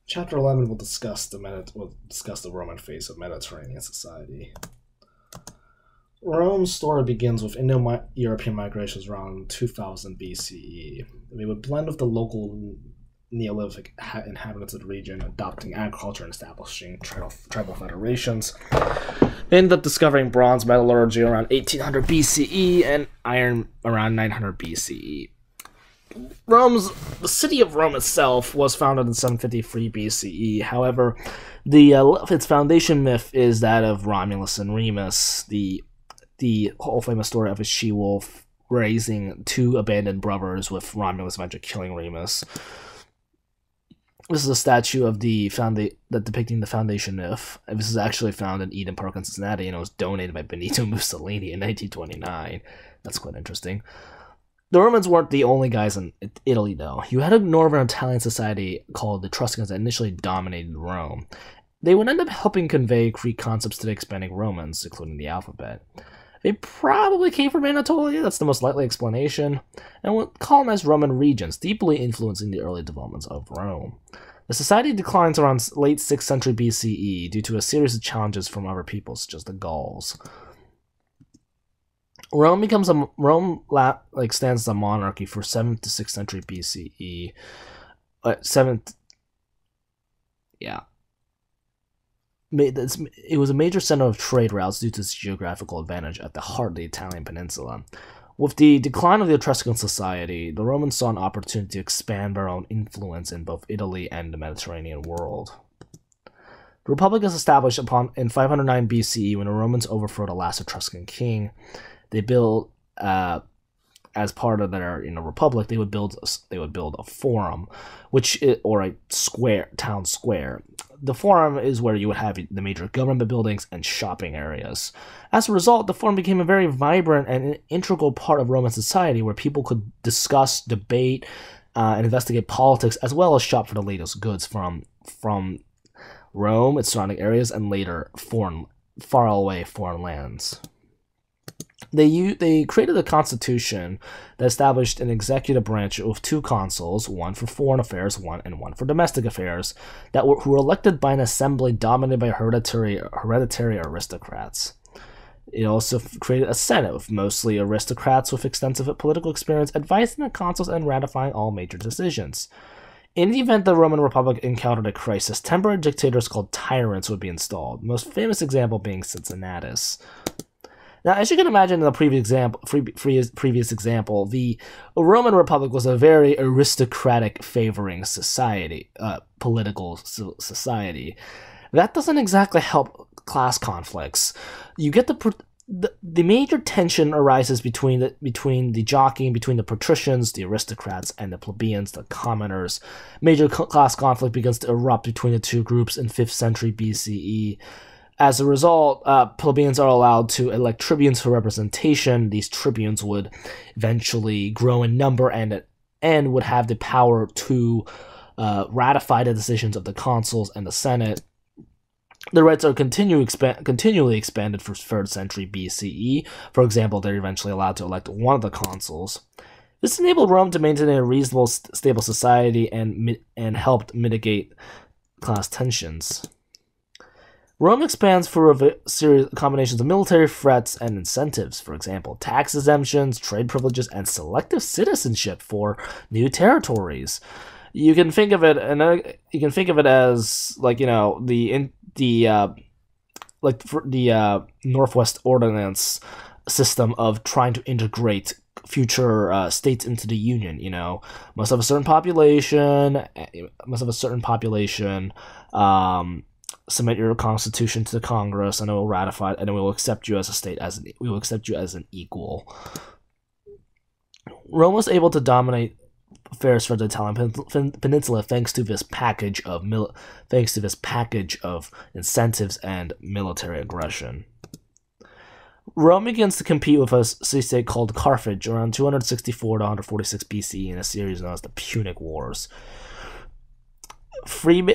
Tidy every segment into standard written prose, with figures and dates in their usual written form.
Chapter 11 will discuss the Roman phase of Mediterranean society. Rome's story begins with Indo-European migrations around 2000 BCE. They would blend with the local Neolithic inhabitants of the region, adopting agriculture and establishing tribal federations. They ended up discovering bronze metallurgy around 1800 BCE and iron around 900 BCE. The city of Rome itself was founded in 753 BCE. However, its foundation myth is that of Romulus and Remus, the whole famous story of a she-wolf raising two abandoned brothers, with Romulus eventually killing Remus. This is a statue of depicting the foundation myth. This is actually found in Eden Park in Cincinnati, and it was donated by Benito Mussolini in 1929. That's quite interesting. The Romans weren't the only guys in Italy, though. You had a northern Italian society called the Etruscans that initially dominated Rome. They would end up helping convey Greek concepts to the expanding Romans, including the alphabet. They probably came from Anatolia, that's the most likely explanation, and would colonize Roman regions, deeply influencing the early developments of Rome. The society declines around late 6th century BCE due to a series of challenges from other peoples, such as the Gauls. Rome stands as a monarchy for 7th to 6th century BCE. It was a major center of trade routes due to its geographical advantage at the heart of the Italian peninsula. With the decline of the Etruscan society, the Romans saw an opportunity to expand their own influence in both Italy and the Mediterranean world. The Republic is established in 509 BCE when the Romans overthrow the last Etruscan king. They built, as part of their republic, they would build a forum, or a town square. The forum is where you would have the major government buildings and shopping areas. As a result, the forum became a very vibrant and an integral part of Roman society, where people could discuss, debate, and investigate politics, as well as shop for the latest goods from Rome, its surrounding areas, and later faraway foreign lands. They created a constitution that established an executive branch with two consuls, one for foreign affairs, and one for domestic affairs, who were elected by an assembly dominated by hereditary aristocrats. It also created a senate with mostly aristocrats with extensive political experience, advising the consuls and ratifying all major decisions. In the event the Roman Republic encountered a crisis, temporary dictators called tyrants would be installed, the most famous example being Cincinnatus. Now, as you can imagine in the previous example, the Roman Republic was a very aristocratic favoring political society. That doesn't exactly help class conflicts. You get the major tension arises between the jockeying between the patricians, the aristocrats, and the plebeians, the commoners. Major class conflict begins to erupt between the two groups in 5th century BCE. As a result, plebeians are allowed to elect tribunes for representation. These tribunes would eventually grow in number and would have the power to ratify the decisions of the consuls and the Senate. The rights are continually expanded for 3rd century BCE. For example, they're eventually allowed to elect one of the consuls. This enabled Rome to maintain a reasonable, stable society and helped mitigate class tensions. Rome expands for a series of combinations of military threats and incentives, for example, tax exemptions, trade privileges, and selective citizenship for new territories. You can think of it, as the Northwest Ordinance system of trying to integrate future states into the Union. Must have a certain population. Submit your constitution to the Congress, and it will ratify it, and it will accept you as a state, we will accept you as an equal. Rome was able to dominate affairs for the Italian peninsula thanks to this package of incentives and military aggression. Rome begins to compete with a city-state called Carthage around 264 to 146 BCE in a series known as the Punic Wars.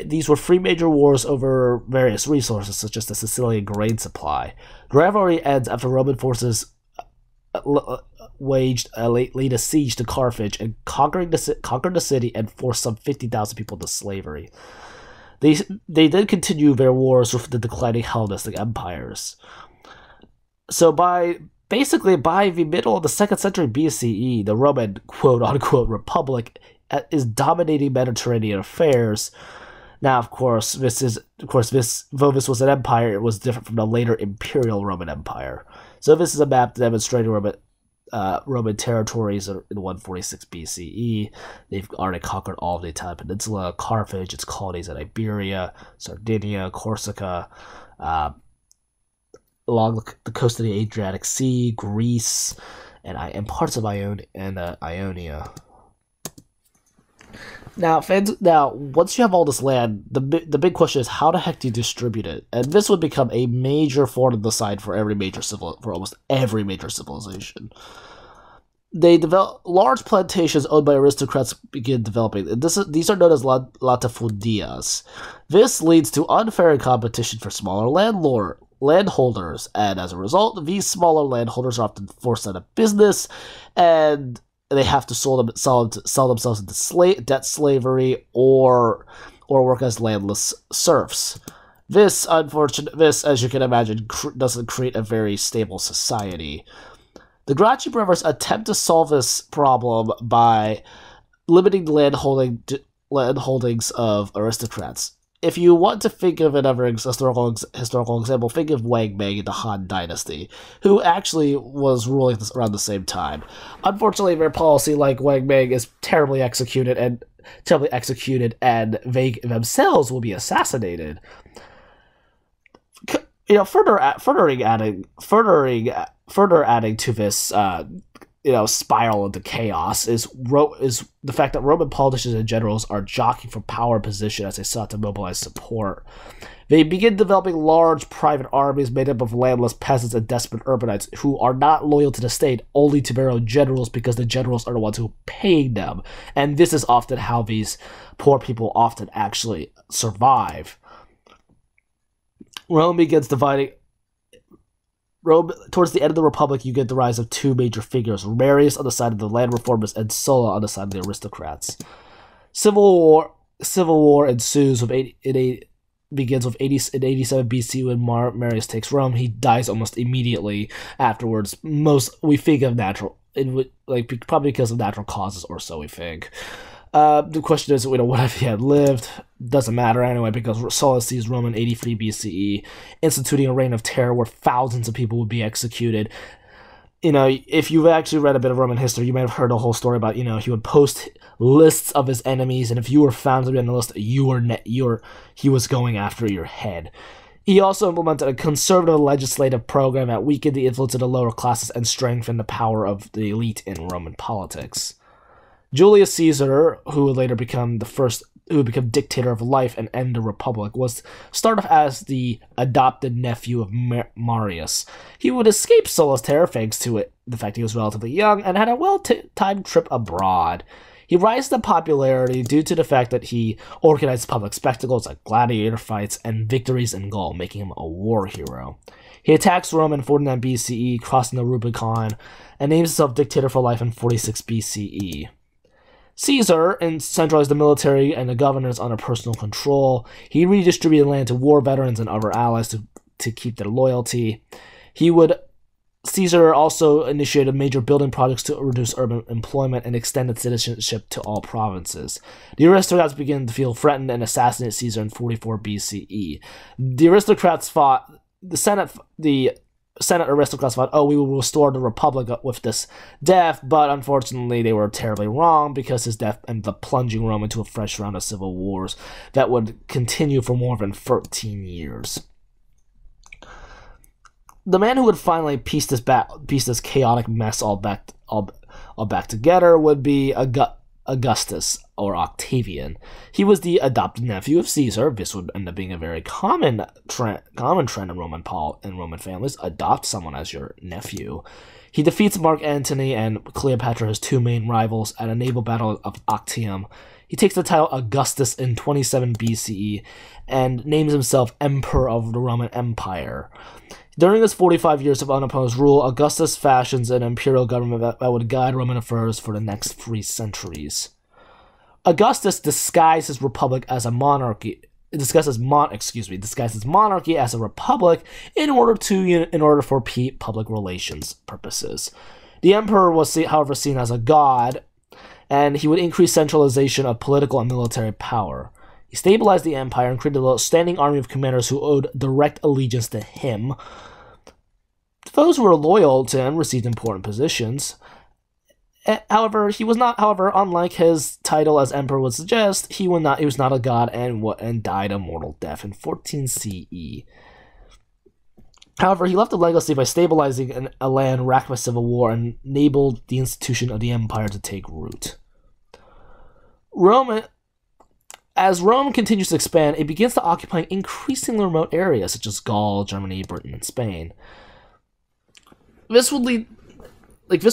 These were three major wars over various resources, such as the Sicilian grain supply. The rivalry ends after Roman forces laid a siege to Carthage and conquered the city and forced some 50,000 people to slavery. They did continue their wars with the declining Hellenistic empires. So basically by the middle of the 2nd century BCE, the Roman quote-unquote republic is dominating Mediterranean affairs. Now, of course, though this was an empire, it was different from the later Imperial Roman Empire. So this is a map demonstrating Roman territories in 146 BCE. They've already conquered all of the Italian peninsula, Carthage, its colonies in Iberia, Sardinia, Corsica, along the coast of the Adriatic Sea, Greece, and parts of Ionia. Now, once you have all this land, the big question is how the heck do you distribute it? And this would become a major thorn in the side for almost every major civilization. They develop large plantations owned by aristocrats begin developing. These are known as latifundias. This leads to unfair competition for smaller landholders, and as a result, these smaller landholders are often forced out of business, and they have to sell themselves into debt slavery or work as landless serfs. This, as you can imagine, doesn't create a very stable society. The Gracchi brothers attempt to solve this problem by limiting the landholdings of aristocrats. If you want to think of another historical example, think of Wang Mang in the Han Dynasty, who actually was ruling around the same time. Unfortunately, their policy, like Wang Mang, is terribly executed, and they themselves will be assassinated. Further adding to this, spiral into chaos is the fact that Roman politicians and generals are jockeying for power and position as they sought to mobilize support. They begin developing large private armies made up of landless peasants and desperate urbanites who are not loyal to the state, only to their own generals, because the generals are the ones who are paying them. And this is often how these poor people often actually survive. Towards the end of the Republic, you get the rise of two major figures, Marius on the side of the land reformers and Sulla on the side of the aristocrats. Civil war ensues begins in 87 BC when Marius takes Rome. He dies almost immediately afterwards. We think of probably because of natural causes, or so we think. The question is, what if he had lived? Doesn't matter anyway, because Sulla sees Rome in 83 BCE, instituting a reign of terror where thousands of people would be executed. If you've actually read a bit of Roman history, you might have heard a whole story about, he would post lists of his enemies, and if you were found to be on the list, he was going after your head. He also implemented a conservative legislative program that weakened the influence of the lower classes and strengthened the power of the elite in Roman politics. Julius Caesar, who would later become dictator of life and end the Republic, was started off as the adopted nephew of Marius. He would escape Sulla's terror thanks to the fact he was relatively young and had a well-timed trip abroad. He rises to popularity due to the fact that he organized public spectacles like gladiator fights and victories in Gaul, making him a war hero. He attacks Rome in 49 BCE, crossing the Rubicon, and names himself dictator for life in 46 BCE. Caesar centralized the military and the governors under personal control. He redistributed land to war veterans and other allies to keep their loyalty. Caesar also initiated major building projects to reduce urban employment and extended citizenship to all provinces. The aristocrats began to feel threatened and assassinated Caesar in 44 BCE. The Senate aristocrats thought, we will restore the Republic with this death, but unfortunately they were terribly wrong, because his death ended up plunging Rome into a fresh round of civil wars that would continue for more than 13 years. The man who would finally piece this chaotic mess all back together would be Augustus, or Octavian. He was the adopted nephew of Caesar. This would end up being a very common trend in Roman families. Adopt someone as your nephew. He defeats Mark Antony and Cleopatra, his two main rivals, at a naval battle of Actium. He takes the title Augustus in 27 BCE and names himself Emperor of the Roman Empire. During his 45 years of unopposed rule, Augustus fashions an imperial government that would guide Roman affairs for the next 3 centuries. Augustus disguised his republic as a monarchy, disguises monarchy as a republic in order for public relations purposes. The emperor was, however, seen as a god, and he would increase centralization of political and military power. He stabilized the empire and created a standing army of commanders who owed direct allegiance to him. Those who were loyal to him received important positions. However, he was not. However, unlike his title as emperor would suggest, he was not a god and died a mortal death in 14 CE. However, he left a legacy by stabilizing a land racked by civil war and enabled the institution of the empire to take root. As Rome continues to expand, it begins to occupy increasingly remote areas such as Gaul, Germany, Britain, and Spain. This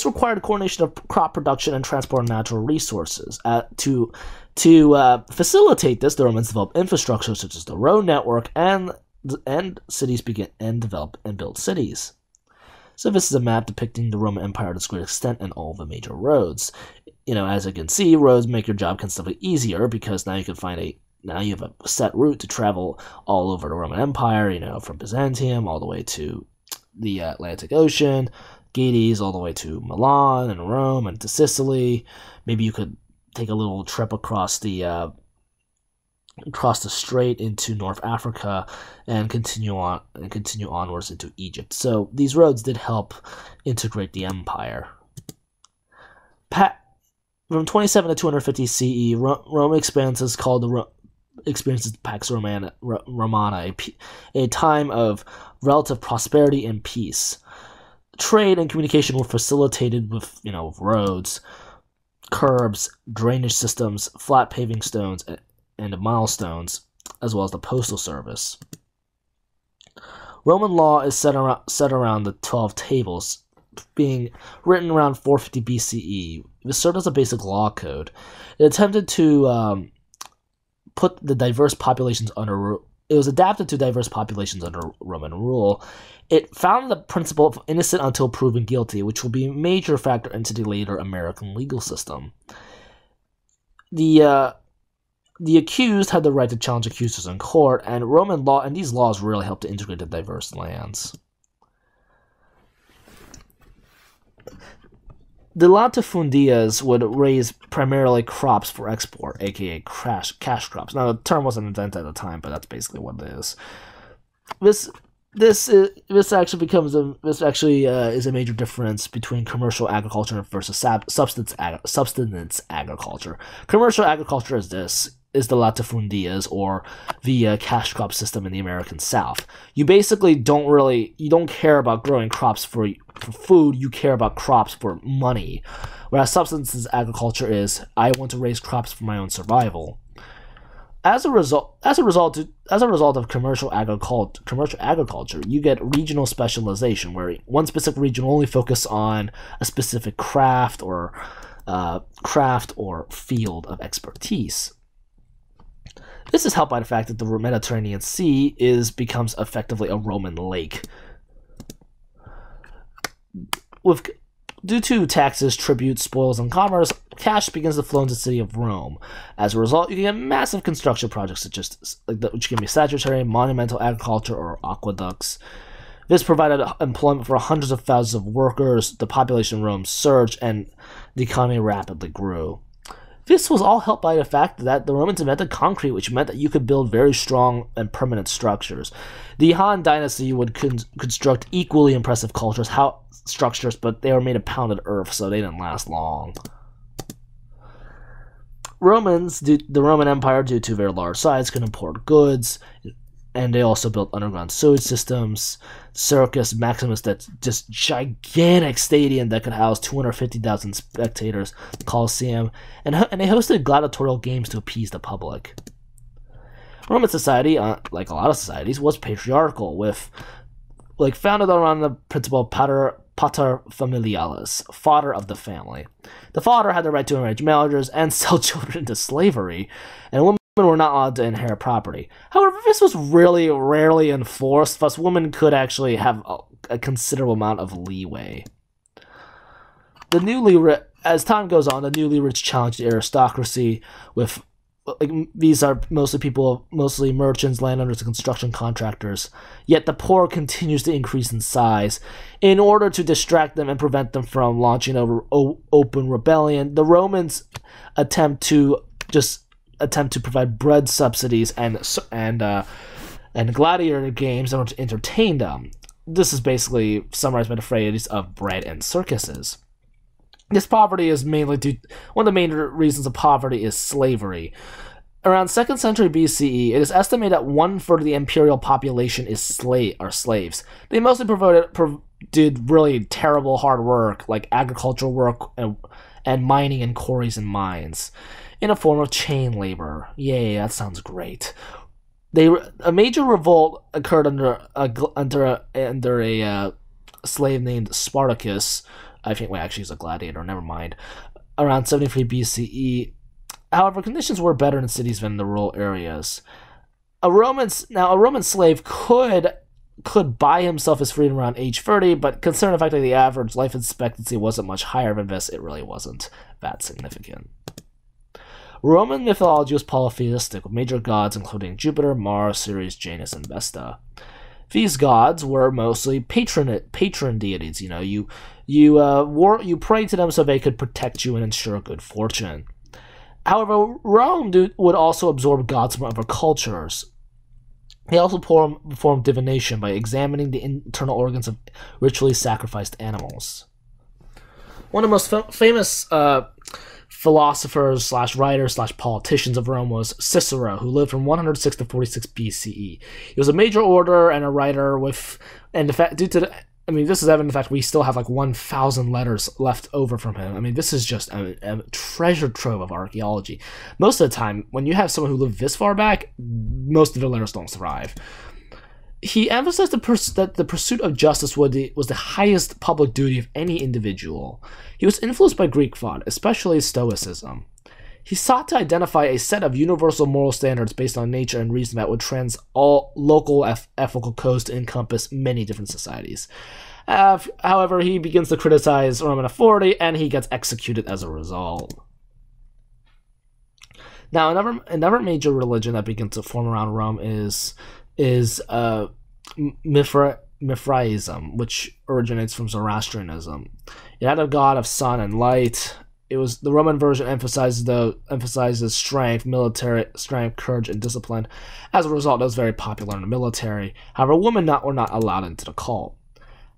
required coordination of crop production and transport of natural resources. To facilitate this, the Romans developed infrastructure such as the road network and cities develop and build cities. So this is a map depicting the Roman Empire to its great extent and all the major roads. As you can see, roads make your job considerably easier because now you have a set route to travel all over the Roman Empire, from Byzantium all the way to the Atlantic Ocean, Deities all the way to Milan and Rome and to Sicily. Maybe you could take a little trip across the strait into North Africa and continue onwards into Egypt. So these roads did help integrate the empire. From 27 to 250 CE, Rome experiences Pax Romana, a time of relative prosperity and peace. Trade and communication were facilitated with roads, curbs, drainage systems, flat paving stones, and milestones, as well as the postal service. Roman law is set around the 12 tables, being written around 450 BCE. This served as a basic law code. It attempted to put the diverse populations under. It was adapted to diverse populations under Roman rule. It founded the principle of innocent until proven guilty, which will be a major factor into the later American legal system. The accused had the right to challenge accusers in court, and Roman law and these laws really helped to integrate the diverse lands. The latifundias would raise primarily crops for export, aka cash crops. Now, the term wasn't invented at the time, but that's basically what it is. This actually is a major difference between commercial agriculture versus subsistence agriculture. Commercial agriculture is the latifundias, or the cash crop system in the American South. You basically don't care about growing crops for food, you care about crops for money. Whereas subsistence agriculture is, I want to raise crops for my own survival. As a result of commercial agriculture, you get regional specialization, where one specific region will only focus on a specific craft or field of expertise. This is helped by the fact that the Mediterranean Sea becomes effectively a Roman lake. Due to taxes, tributes, spoils, and commerce, cash begins to flow into the city of Rome. As a result, you can get massive construction projects which can be statutory, monumental agriculture, or aqueducts. This provided employment for hundreds of thousands of workers, the population of Rome surged, and the economy rapidly grew. This was all helped by the fact that the Romans invented concrete, which meant that you could build very strong and permanent structures. The Han dynasty would construct equally impressive structures, but they were made of pounded earth, so they didn't last long. The Roman Empire, due to their large size, could import goods, and they also built underground sewage systems, Circus Maximus, that's just gigantic stadium that could house 250,000 spectators, the Colosseum, and they hosted gladiatorial games to appease the public. Roman society, like a lot of societies, was patriarchal, founded around the principle of Pater Familias, father of the family. The father had the right to arrange marriages and sell children into slavery, and women were not allowed to inherit property. However, this was really rarely enforced, thus women could actually have a considerable amount of leeway. As time goes on, the newly rich challenged the aristocracy with these are mostly merchants, landowners, and construction contractors. Yet the poor continues to increase in size. In order to distract them and prevent them from launching open rebellion, the Romans attempt to provide bread subsidies and gladiator games in order to entertain them. This is basically summarized by the phrase of bread and circuses. This poverty is mainly one of the main reasons of poverty is slavery. Around 2nd century BCE, it is estimated that 1/3 of the imperial population is slaves. They mostly did really terrible hard work, like agricultural work and mining in quarries and mines, in a form of chain labor. Yay, that sounds great. A major revolt occurred under a slave named Spartacus. I think, actually, he's a gladiator, never mind. Around 73 BCE. However, conditions were better in cities than in the rural areas. A Roman slave could buy himself his freedom around age 30, but considering the fact that the average life expectancy wasn't much higher than this, it really wasn't that significant. Roman mythology was polytheistic, with major gods including Jupiter, Mars, Ceres, Janus, and Vesta. These gods were mostly patron deities. You prayed to them so they could protect you and ensure good fortune. However, Rome would also absorb gods from other cultures. They also performed divination by examining the internal organs of ritually sacrificed animals. One of the most famous philosophers / writers / politicians of Rome was Cicero, who lived from 106 to 46 BCE. He was a major orator and a writer this is evident in the fact we still have 1,000 letters left over from him. This is just a treasure trove of archaeology. Most of the time, when you have someone who lived this far back, most of their letters don't survive. He emphasized that the pursuit of justice was the highest public duty of any individual. He was influenced by Greek thought, especially Stoicism. He sought to identify a set of universal moral standards based on nature and reason that would transcend all local ethical codes to encompass many different societies. However, he begins to criticize Roman authority, and he gets executed as a result. Now, another major religion that begins to form around Rome is Mithraism, which originates from Zoroastrianism. It had a god of sun and light. The Roman version emphasizes strength, military strength, courage, and discipline. As a result, it was very popular in the military. However, women were not allowed into the cult.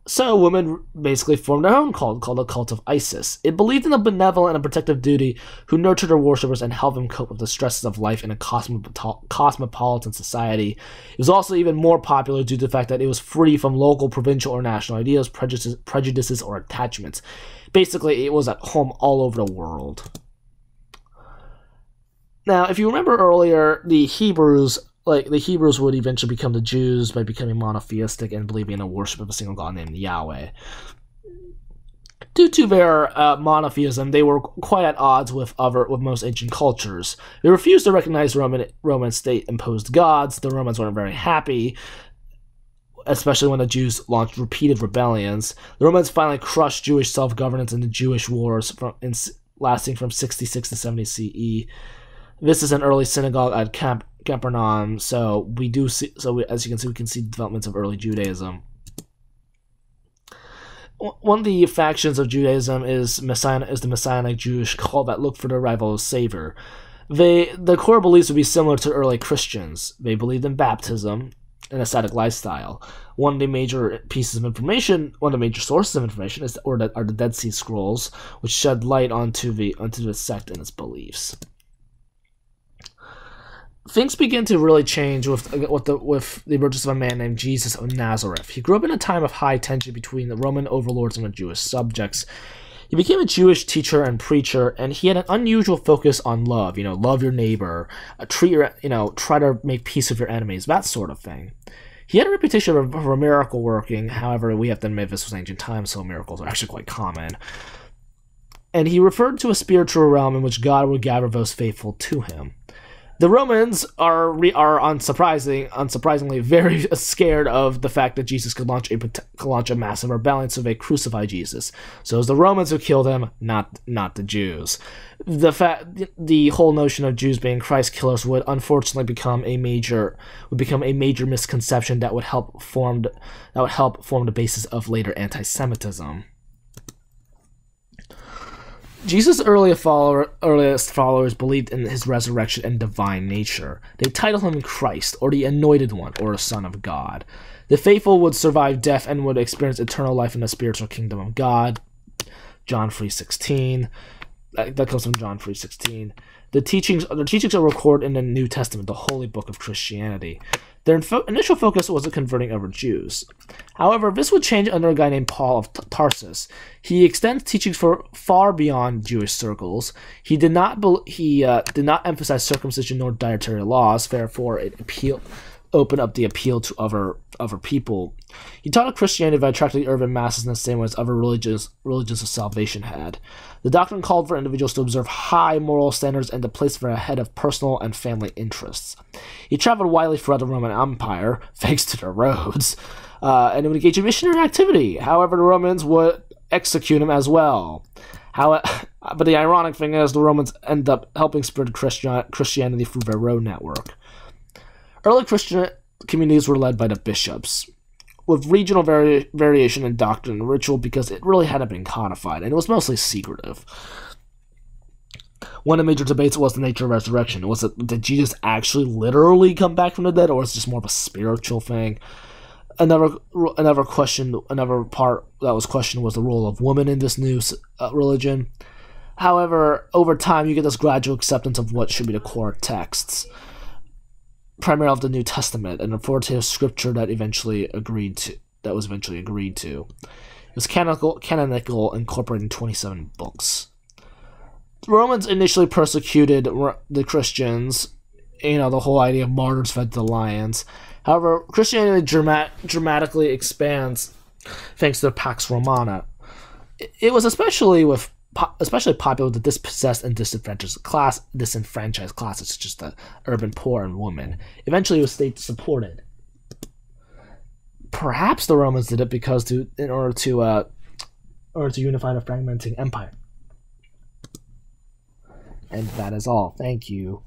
So women basically formed their own cult called the Cult of Isis. It believed in a benevolent and protective duty who nurtured their worshippers and helped them cope with the stresses of life in a cosmopolitan society. It was also even more popular due to the fact that it was free from local, provincial, or national ideas, prejudices, or attachments. Basically, it was at home all over the world. Now, if you remember earlier, the Hebrews would eventually become the Jews by becoming monotheistic and believing in a worship of a single god named Yahweh. Due to their monotheism, they were quite at odds with most ancient cultures. They refused to recognize Roman state-imposed gods. The Romans weren't very happy, especially when the Jews launched repeated rebellions. The Romans finally crushed Jewish self-governance in the Jewish wars lasting from 66 to 70 CE. This is an early synagogue at Capernaum, so as you can see, we can see developments of early Judaism. One of the factions of Judaism is the Messianic Jewish cult that look for the arrival of Savior. The core beliefs would be similar to early Christians. They believed in baptism and ascetic lifestyle. One of the major sources of information are the Dead Sea Scrolls, which shed light onto the sect and its beliefs. Things begin to really change with the emergence of a man named Jesus of Nazareth. He grew up in a time of high tension between the Roman overlords and the Jewish subjects. He became a Jewish teacher and preacher, and he had an unusual focus on love. Love your neighbor, try to make peace with your enemies, that sort of thing. He had a reputation of a miracle working. However, we have to admit this was ancient times, so miracles are actually quite common. And he referred to a spiritual realm in which God would gather those faithful to him. The Romans are unsurprisingly very scared of the fact that Jesus could launch a massive rebellion, so they crucify Jesus. So it's the Romans who killed him, not the Jews. The whole notion of Jews being Christ killers would unfortunately become a major misconception that would help form the basis of later anti-Semitism. Jesus' earliest followers believed in his resurrection and divine nature. They titled him Christ, or the Anointed One, or a Son of God. The faithful would survive death and would experience eternal life in the spiritual kingdom of God. John 3:16. That comes from John 3:16. The teachings are recorded in the New Testament, the holy book of Christianity. Their initial focus wasn't converting over Jews. However, this would change under a guy named Paul of Tarsus. He extends teachings for far beyond Jewish circles. He did not emphasize circumcision nor dietary laws. Therefore, it opened up the appeal to other people. He taught a Christianity that attracted the urban masses in the same way as other religions of salvation had. The doctrine called for individuals to observe high moral standards and to place them ahead of personal and family interests. He traveled widely throughout the Roman Empire, thanks to the roads, and would engage in missionary activity. However, the Romans would execute him as well. But the ironic thing is, the Romans end up helping spread Christianity through their road network. Early Christian communities were led by the bishops, with regional variation in doctrine and ritual because it really hadn't been codified, and it was mostly secretive. One of the major debates was the nature of resurrection. Did Jesus actually literally come back from the dead, or was it just more of a spiritual thing? Another part that was questioned was the role of women in this new religion. However, over time, you get this gradual acceptance of what should be the core texts, primarily of the New Testament, an authoritative scripture that was eventually agreed to. It was canonical, incorporating 27 books. The Romans initially persecuted the Christians, the whole idea of martyrs fed to the lions. However, Christianity dramatically expands thanks to the Pax Romana. It was especially popular with the dispossessed and disenfranchised classes, such as the urban poor and women. Eventually, it was state-supported. Perhaps the Romans did it in order to unify the fragmenting empire. And that is all. Thank you.